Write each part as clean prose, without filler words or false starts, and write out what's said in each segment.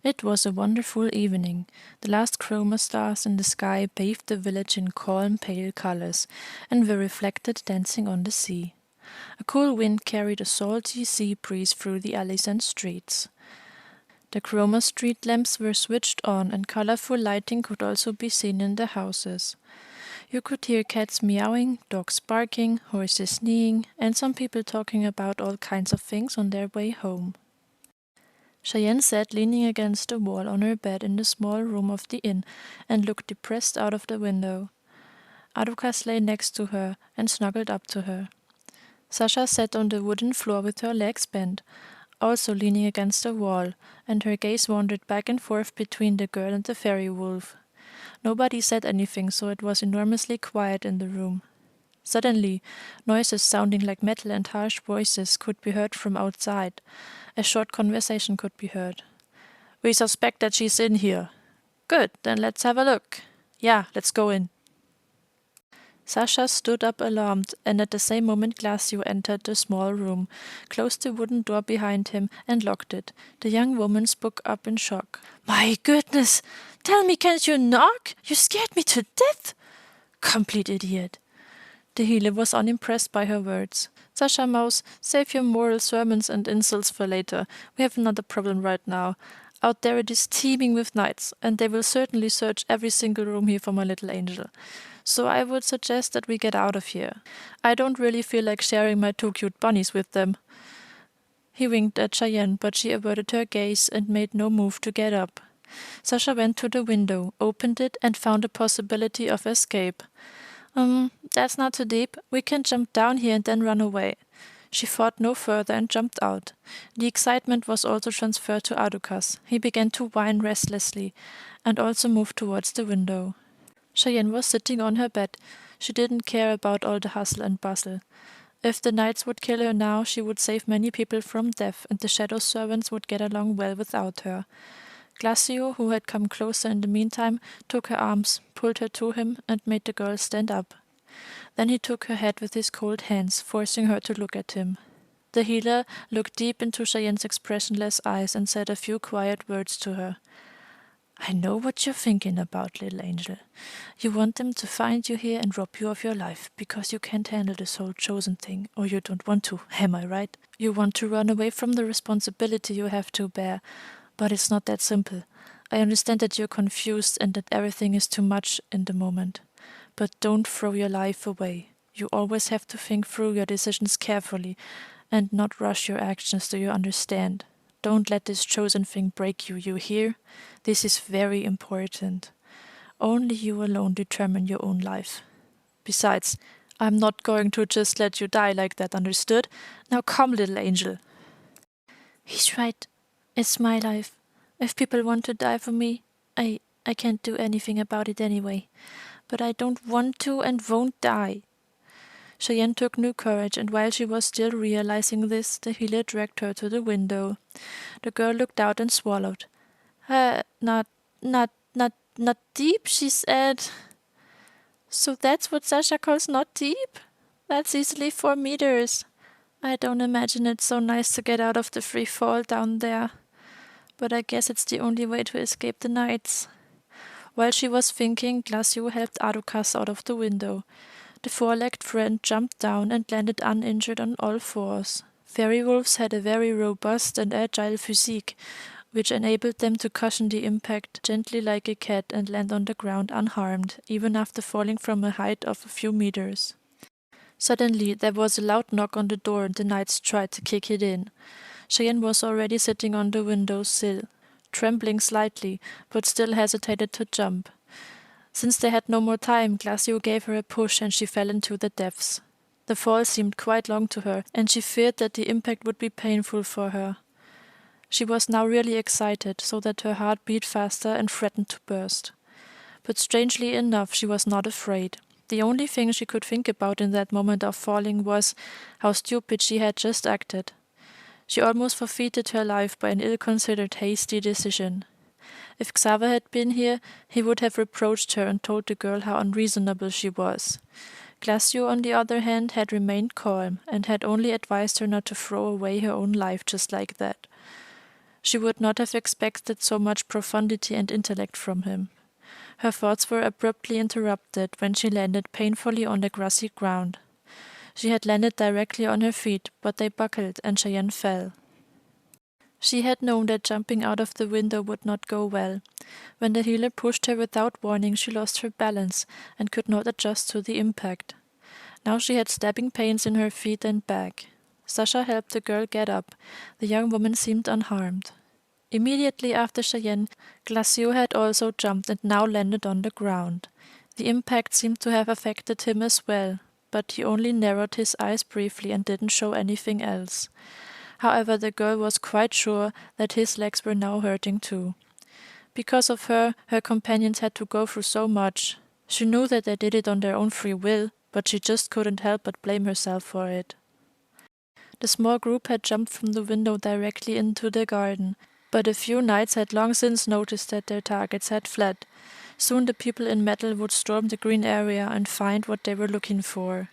It was a wonderful evening. The last chroma stars in the sky bathed the village in calm, pale colors and were reflected dancing on the sea. A cool wind carried a salty sea breeze through the alleys and streets. The chroma street lamps were switched on, and colorful lighting could also be seen in the houses. You could hear cats meowing, dogs barking, horses neighing, and some people talking about all kinds of things on their way home. Cheyenne sat leaning against the wall on her bed in the small room of the inn and looked depressed out of the window. Adukas lay next to her and snuggled up to her. Sasha sat on the wooden floor with her legs bent, also leaning against the wall, and her gaze wandered back and forth between the girl and the fairy wolf. Nobody said anything, so it was enormously quiet in the room. Suddenly, noises sounding like metal and harsh voices could be heard from outside. A short conversation could be heard. "We suspect that she's in here." "Good, then let's have a look." "Yeah, let's go in." Sasha stood up alarmed, and at the same moment Glacio entered the small room, closed the wooden door behind him, and locked it. The young woman spoke up in shock. "My goodness! Tell me, can't you knock? You scared me to death!" "Complete idiot." The healer was unimpressed by her words. "Sasha Mouse, save your moral sermons and insults for later. We have another problem right now. Out there it is teeming with knights, and they will certainly search every single room here for my little angel. So I would suggest that we get out of here. I don't really feel like sharing my two cute bunnies with them." He winked at Cheyenne, but she averted her gaze and made no move to get up. Sasha went to the window, opened it, and found a possibility of escape. That's not too deep. We can jump down here and then run away." She thought no further and jumped out. The excitement was also transferred to Adukas. He began to whine restlessly, and also moved towards the window. Cheyenne was sitting on her bed. She didn't care about all the hustle and bustle. If the knights would kill her now, she would save many people from death, and the shadow servants would get along well without her. Glacio, who had come closer in the meantime, took her arms, pulled her to him, and made the girl stand up. Then he took her head with his cold hands, forcing her to look at him. The healer looked deep into Cheyenne's expressionless eyes and said a few quiet words to her. "I know what you're thinking about, little angel. You want them to find you here and rob you of your life, because you can't handle this whole chosen thing, or you don't want to, am I right? You want to run away from the responsibility you have to bear, but it's not that simple. I understand that you're confused and that everything is too much in the moment. But don't throw your life away. You always have to think through your decisions carefully and not rush your actions, do you understand? Don't let this chosen thing break you, you hear? This is very important. Only you alone determine your own life. Besides, I'm not going to just let you die like that, understood? Now come, little angel." "He's right. It's my life. If people want to die for me, I can't do anything about it anyway. But I don't want to and won't die." Cheyenne took new courage, and while she was still realizing this, the healer dragged her to the window. The girl looked out and swallowed. Not deep," she said. "So that's what Sasha calls not deep? That's easily 4 meters. I don't imagine it's so nice to get out of the free fall down there. But I guess it's the only way to escape the knights." While she was thinking, Glacio helped Adukas out of the window. The four-legged friend jumped down and landed uninjured on all fours. Fairy wolves had a very robust and agile physique, which enabled them to cushion the impact gently like a cat and land on the ground unharmed, even after falling from a height of a few meters. Suddenly, there was a loud knock on the door, and the knights tried to kick it in. Cheyenne was already sitting on the window sill, trembling slightly, but still hesitated to jump. Since they had no more time, Glacio gave her a push and she fell into the depths. The fall seemed quite long to her, and she feared that the impact would be painful for her. She was now really excited, so that her heart beat faster and threatened to burst. But strangely enough, she was not afraid. The only thing she could think about in that moment of falling was how stupid she had just acted. She almost forfeited her life by an ill-considered, hasty decision. If Xaver had been here, he would have reproached her and told the girl how unreasonable she was. Glacio, on the other hand, had remained calm, and had only advised her not to throw away her own life just like that. She would not have expected so much profundity and intellect from him. Her thoughts were abruptly interrupted when she landed painfully on the grassy ground. She had landed directly on her feet, but they buckled and Cheyenne fell. She had known that jumping out of the window would not go well. When the healer pushed her without warning, she lost her balance and could not adjust to the impact. Now she had stabbing pains in her feet and back. Sasha helped the girl get up. The young woman seemed unharmed. Immediately after Cheyenne, Glacio had also jumped and now landed on the ground. The impact seemed to have affected him as well, but he only narrowed his eyes briefly and didn't show anything else. However, the girl was quite sure that his legs were now hurting too. Because of her, her companions had to go through so much. She knew that they did it on their own free will, but she just couldn't help but blame herself for it. The small group had jumped from the window directly into the garden, but a few knights had long since noticed that their targets had fled. Soon the people in metal would storm the green area and find what they were looking for.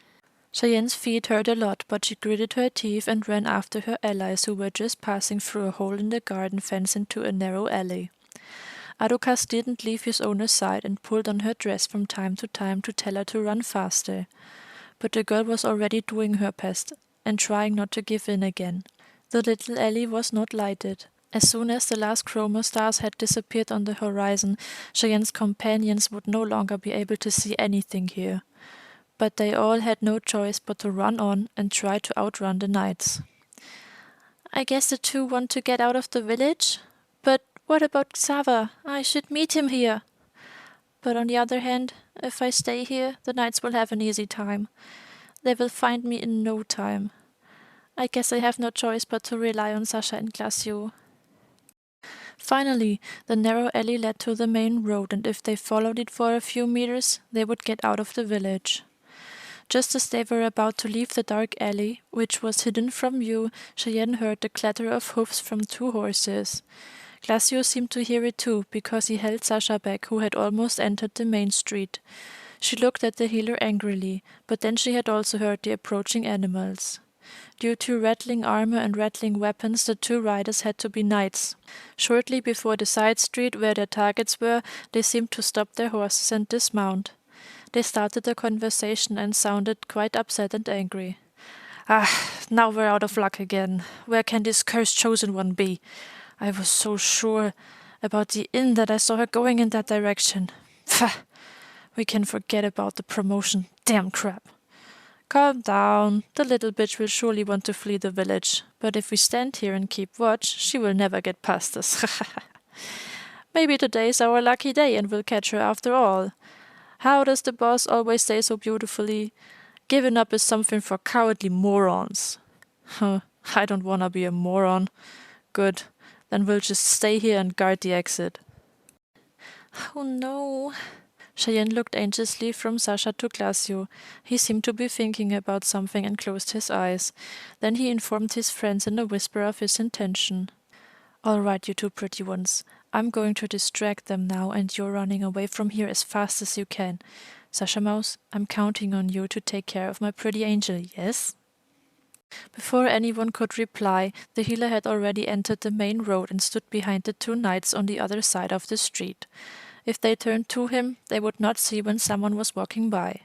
Cheyenne's feet hurt a lot, but she gritted her teeth and ran after her allies who were just passing through a hole in the garden fence into a narrow alley. Adukas didn't leave his owner's side and pulled on her dress from time to time to tell her to run faster. But the girl was already doing her best and trying not to give in again. The little alley was not lighted. As soon as the last chroma stars had disappeared on the horizon, Cheyenne's companions would no longer be able to see anything here. But they all had no choice but to run on and try to outrun the knights. "I guess the two want to get out of the village? But what about Xava? I should meet him here. But on the other hand, if I stay here, the knights will have an easy time. They will find me in no time. I guess I have no choice but to rely on Sasha and Glacio." Finally, the narrow alley led to the main road, and if they followed it for a few meters, they would get out of the village. Just as they were about to leave the dark alley, which was hidden from view, Cheyenne heard the clatter of hoofs from 2 horses. Glacio seemed to hear it too, because he held Sasha back, who had almost entered the main street. She looked at the healer angrily, but then she had also heard the approaching animals. Due to rattling armor and rattling weapons, the 2 riders had to be knights. Shortly before the side street where their targets were, they seemed to stop their horses and dismount. They started a conversation and sounded quite upset and angry. Now we're out of luck again. Where can this cursed chosen one be? I was so sure about the inn that I saw her going in that direction. Pfft! We can forget about the promotion. Damn crap. Calm down. The little bitch will surely want to flee the village. But if we stand here and keep watch, she will never get past us. Maybe today's our lucky day and we'll catch her after all. How does the boss always say so beautifully? Giving up is something for cowardly morons. I don't wanna be a moron. Good. Then we'll just stay here and guard the exit. Oh no. Cheyenne looked anxiously from Sasha to Glacio. He seemed to be thinking about something and closed his eyes. Then he informed his friends in a whisper of his intention. "All right, you 2 pretty ones. I'm going to distract them now, and you're running away from here as fast as you can. Sasha Mouse, I'm counting on you to take care of my pretty angel, yes?" Before anyone could reply, the healer had already entered the main road and stood behind the 2 knights on the other side of the street. If they turned to him, they would not see when someone was walking by.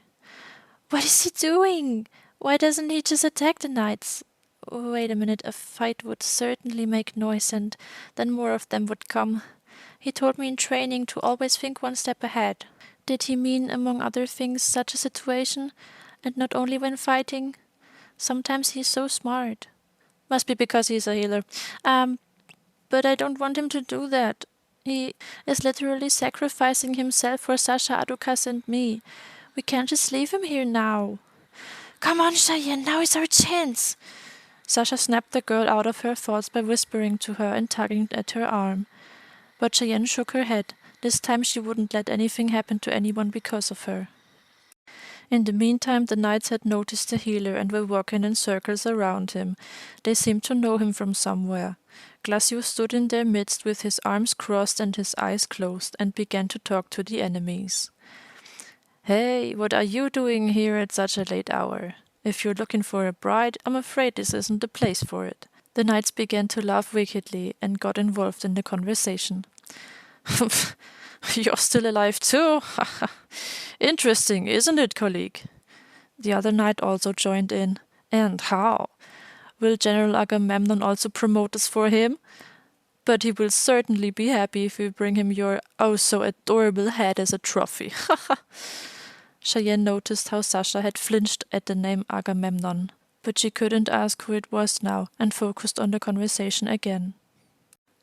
"What is he doing? Why doesn't he just attack the knights? Wait a minute, a fight would certainly make noise and then more of them would come. He told me in training to always think 1 step ahead. Did he mean, among other things, such a situation? And not only when fighting? Sometimes he's so smart. Must be because he's a healer. But I don't want him to do that. He is literally sacrificing himself for Sasha, Adukas, and me. We can't just leave him here now." "Come on, Cheyenne, now is our chance." Sasha snapped the girl out of her thoughts by whispering to her and tugging at her arm. But Cheyenne shook her head. This time she wouldn't let anything happen to anyone because of her. In the meantime, the knights had noticed the healer and were walking in circles around him. They seemed to know him from somewhere. Glacio stood in their midst with his arms crossed and his eyes closed and began to talk to the enemies. "Hey, what are you doing here at such a late hour? If you're looking for a bride, I'm afraid this isn't the place for it. The knights began to laugh wickedly and got involved in the conversation. You're still alive too? Interesting, isn't it, colleague? The other knight also joined in. And how? Will General Agamemnon also promote us for him? But he will certainly be happy if we bring him your oh-so adorable head as a trophy. Cheyenne noticed how Sasha had flinched at the name Agamemnon, but she couldn't ask who it was now and focused on the conversation again.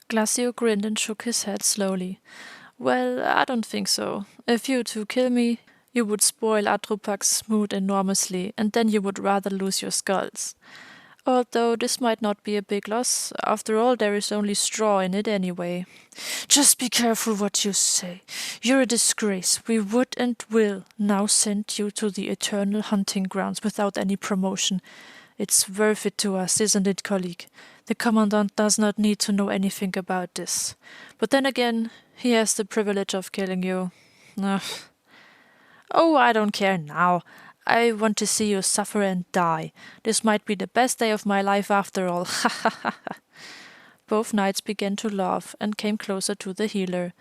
Glacio grinned and shook his head slowly. Well, I don't think so. If you two kill me, you would spoil Atropak's mood enormously, and then you would rather lose your skulls. Although this might not be a big loss, after all there is only straw in it anyway. Just be careful what you say. You're a disgrace. We would and will now send you to the eternal hunting grounds without any promotion. It's worth it to us, isn't it, colleague? The commandant does not need to know anything about this. But then again, he has the privilege of killing you. Ugh. Oh, I don't care now. I want to see you suffer and die. This might be the best day of my life after all. Ha ha ha. Both knights began to laugh and came closer to the healer.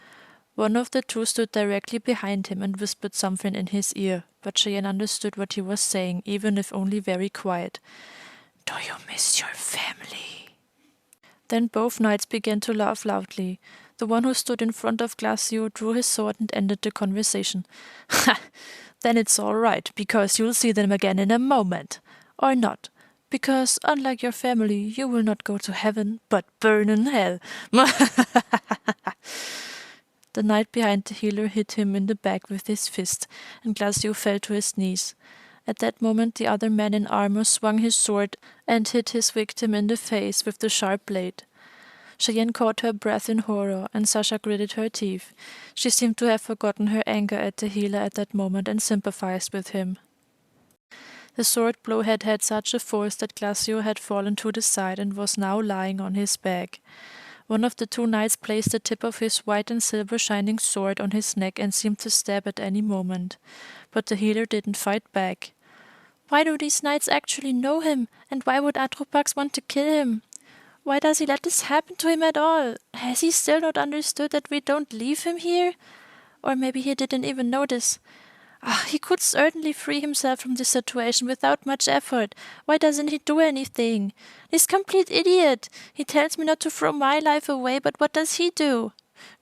One of the two stood directly behind him and whispered something in his ear, but Cheyenne understood what he was saying, even if only very quiet. Do you miss your family? Then both knights began to laugh loudly. The one who stood in front of Glacio drew his sword and ended the conversation. Ha! Then it's all right, because you'll see them again in a moment. Or not, because, unlike your family, you will not go to heaven, but burn in hell. The knight behind the healer hit him in the back with his fist, and Glacio fell to his knees. At that moment the other man in armor swung his sword and hit his victim in the face with the sharp blade. Cheyenne caught her breath in horror, and Sasha gritted her teeth. She seemed to have forgotten her anger at the healer at that moment and sympathized with him. The sword blow had had such a force that Glacio had fallen to the side and was now lying on his back. One of the two knights placed the tip of his white and silver shining sword on his neck and seemed to stab at any moment. But the healer didn't fight back. Why do these knights actually know him, and why would Atropax want to kill him? Why does he let this happen to him at all? Has he still not understood that we don't leave him here? Or maybe he didn't even notice. He could certainly free himself from this situation without much effort. Why doesn't he do anything? This complete idiot! He tells me not to throw my life away, but what does he do?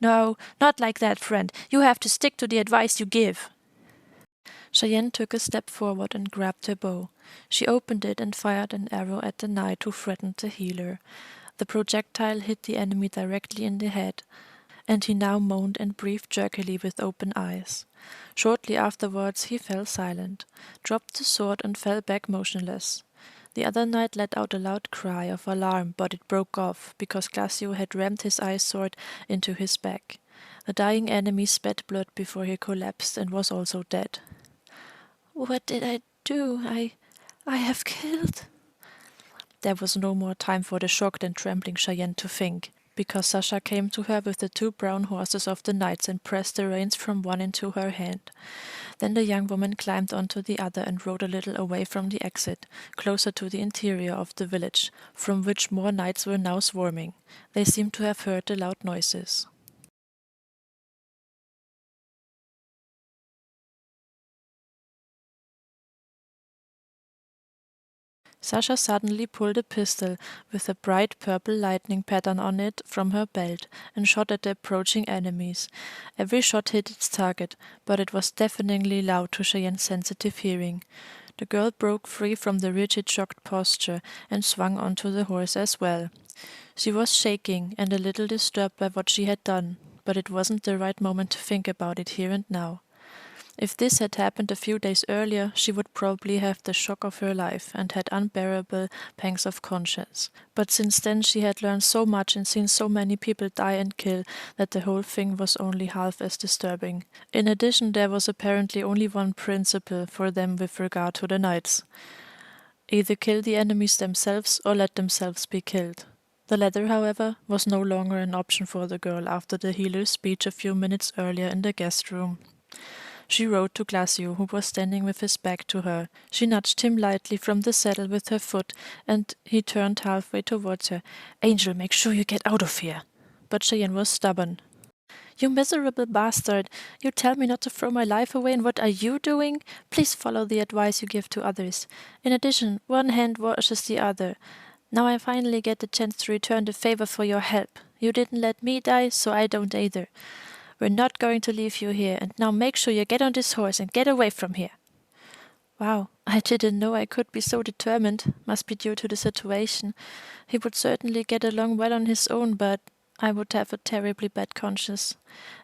No, not like that, friend. You have to stick to the advice you give. Cheyenne took a step forward and grabbed her bow. She opened it and fired an arrow at the knight who threatened the healer. The projectile hit the enemy directly in the head, and he now moaned and breathed jerkily with open eyes. Shortly afterwards he fell silent, dropped the sword and fell back motionless. The other knight let out a loud cry of alarm, but it broke off, because Glacio had rammed his ice sword into his back. The dying enemy spat blood before he collapsed and was also dead. What did I do? I have killed. There was no more time for the shocked and trembling Cheyenne to think, because Sasha came to her with the two brown horses of the knights and pressed the reins from one into her hand. Then the young woman climbed onto the other and rode a little away from the exit, closer to the interior of the village, from which more knights were now swarming. They seemed to have heard the loud noises. Sasha suddenly pulled a pistol with a bright purple lightning pattern on it from her belt and shot at the approaching enemies. Every shot hit its target, but it was deafeningly loud to Cheyenne's sensitive hearing. The girl broke free from the rigid, shocked posture and swung onto the horse as well. She was shaking and a little disturbed by what she had done, but it wasn't the right moment to think about it here and now. If this had happened a few days earlier, she would probably have the shock of her life and had unbearable pangs of conscience. But since then she had learned so much and seen so many people die and kill that the whole thing was only half as disturbing. In addition, there was apparently only one principle for them with regard to the knights. Either kill the enemies themselves or let themselves be killed. The latter, however, was no longer an option for the girl after the healer's speech a few minutes earlier in the guest room. She rode to Glacio, who was standing with his back to her. She nudged him lightly from the saddle with her foot, and he turned halfway towards her. "Angel, make sure you get out of here." But Cheyenne was stubborn. "You miserable bastard! You tell me not to throw my life away, and what are you doing? Please follow the advice you give to others. In addition, one hand washes the other. Now I finally get the chance to return the favor for your help. You didn't let me die, so I don't either. We're not going to leave you here, and now make sure you get on this horse and get away from here." Wow, I didn't know I could be so determined. Must be due to the situation. He would certainly get along well on his own, but I would have a terribly bad conscience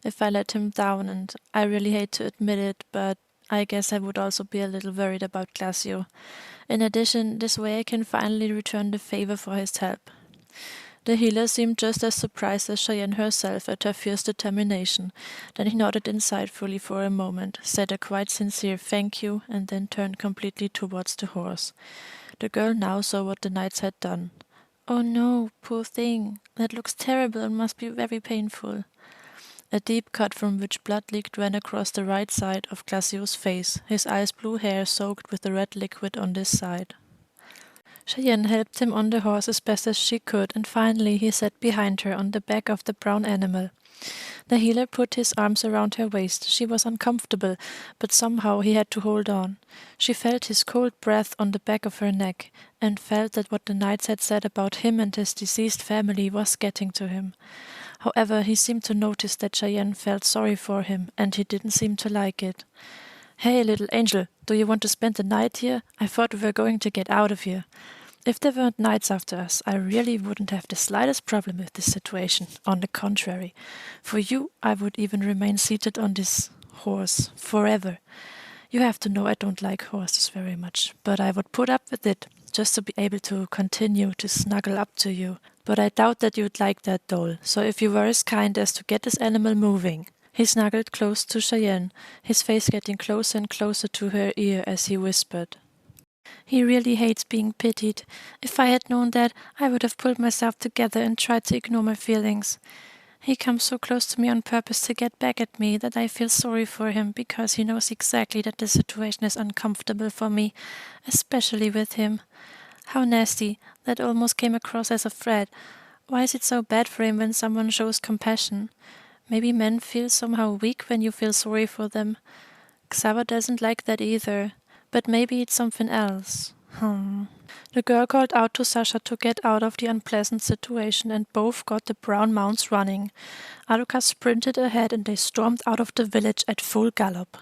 if I let him down, and I really hate to admit it, but I guess I would also be a little worried about Glacio. In addition, this way I can finally return the favor for his help. The healer seemed just as surprised as Cheyenne herself at her fierce determination. Then he nodded insightfully for a moment, said a quite sincere thank you, and then turned completely towards the horse. The girl now saw what the knights had done. "Oh no, poor thing. That looks terrible and must be very painful." A deep cut from which blood leaked ran across the right side of Glacio's face, his ice blue hair soaked with the red liquid on this side. Cheyenne helped him on the horse as best as she could, and finally he sat behind her on the back of the brown animal. The healer put his arms around her waist. She was uncomfortable, but somehow he had to hold on. She felt his cold breath on the back of her neck, and felt that what the knights had said about him and his deceased family was getting to him. However, he seemed to notice that Cheyenne felt sorry for him, and he didn't seem to like it. "Hey, little angel, do you want to spend the night here? I thought we were going to get out of here. If there weren't knights after us, I really wouldn't have the slightest problem with this situation. On the contrary, for you, I would even remain seated on this horse forever. You have to know I don't like horses very much, but I would put up with it just to be able to continue to snuggle up to you. But I doubt that you'd like that, doll, so if you were as kind as to get this animal moving." He snuggled close to Cheyenne, his face getting closer and closer to her ear as he whispered. "He really hates being pitied. If I had known that, I would have pulled myself together and tried to ignore my feelings. He comes so close to me on purpose to get back at me that I feel sorry for him because he knows exactly that the situation is uncomfortable for me, especially with him. How nasty. That almost came across as a threat. Why is it so bad for him when someone shows compassion? Maybe men feel somehow weak when you feel sorry for them. Xaver doesn't like that either. But maybe it's something else. The girl called out to Sasha to get out of the unpleasant situation, and both got the brown mounts running. Aluka sprinted ahead, and they stormed out of the village at full gallop.